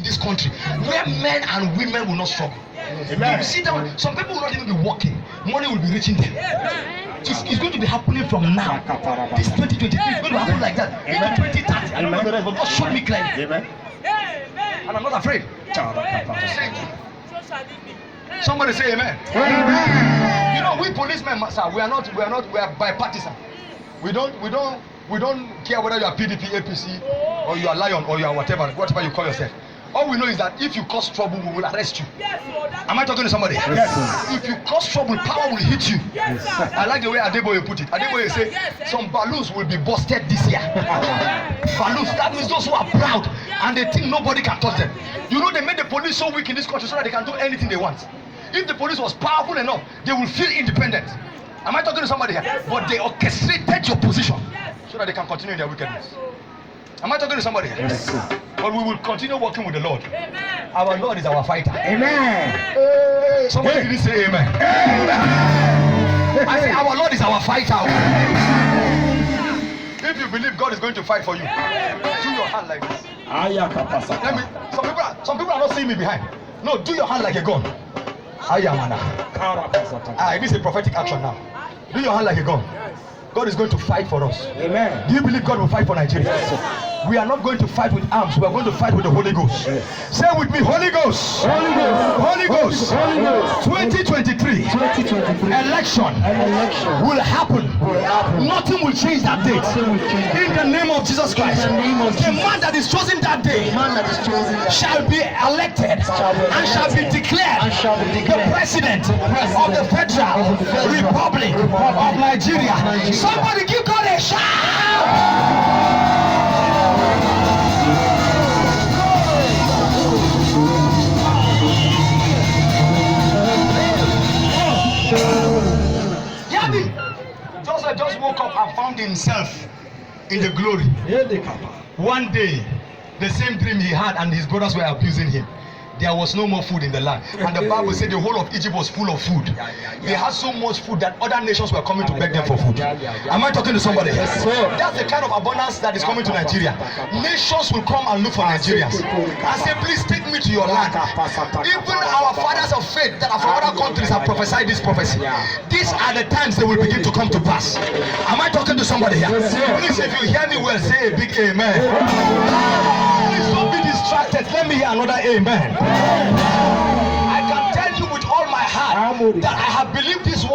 this country where men and women will not struggle. You see that some people will not even be working. Money will be reaching them. It's going to be happening from now. This 2023 is going to happen like that. Even 2030. I don't know the rest, but God showed me clearly. And I'm not afraid. Somebody say amen. You know, we policemen, sir, we are bipartisan. We don't care whether you are PDP, APC, or you are Lion, or you are whatever you call yourself. All we know is that if you cause trouble, we will arrest you. Am I talking to somebody? Yes. If you cause trouble, power will hit you. Yes. I like the way Adeboye put it. Adeboye say some balloons will be busted this year. Balloons, that means those who are proud and they think nobody can touch them. You know, they made the police so weak in this country so that they can do anything they want. If the police was powerful enough, they will feel independent. Am I talking to somebody here? Yes, but they orchestrated your position so that they can continue in their wickedness. Am I talking to somebody here? Yes, sir. But we will continue working with the Lord. Amen. Our Lord is our fighter. Amen. Somebody didn't say amen. Amen. I say our Lord is our fighter. If you believe God is going to fight for you, do your hand like this. Some people are not seeing me behind. No, do your hand like a gun. This is a prophetic action now. Do your hand like a gun. God is going to fight for us. Amen. Do you believe God will fight for Nigeria? Yes, sir. We are not going to fight with arms. We are going to fight with the Holy Ghost. Yes. Say with me, Holy Ghost. Holy Ghost. Holy Ghost. Holy Ghost. 2023. Election will happen. Nothing will change that date. In the name of Jesus Christ. The man that is chosen that day shall be elected and shall be declared the president of the Federal Republic of Nigeria. Somebody give God a shout! Joseph just woke up and found himself in the glory. One day, the same dream he had and his brothers were abusing him. There was no more food in the land. And the Bible said the whole of Egypt was full of food. They had so much food that other nations were coming to beg them for food. Am I talking to somebody? Yes, that's the kind of abundance that is coming to Nigeria. Nations will come and look for Nigerians and say, please take me to your land. Even our fathers of faith that are from other countries have prophesied this prophecy. These are the times they will begin to come to pass. Am I talking to somebody here? Please, if you hear me well, say a big amen. Please don't be distracted. Let me hear another amen. I can tell you with all my heart that I have believed this word.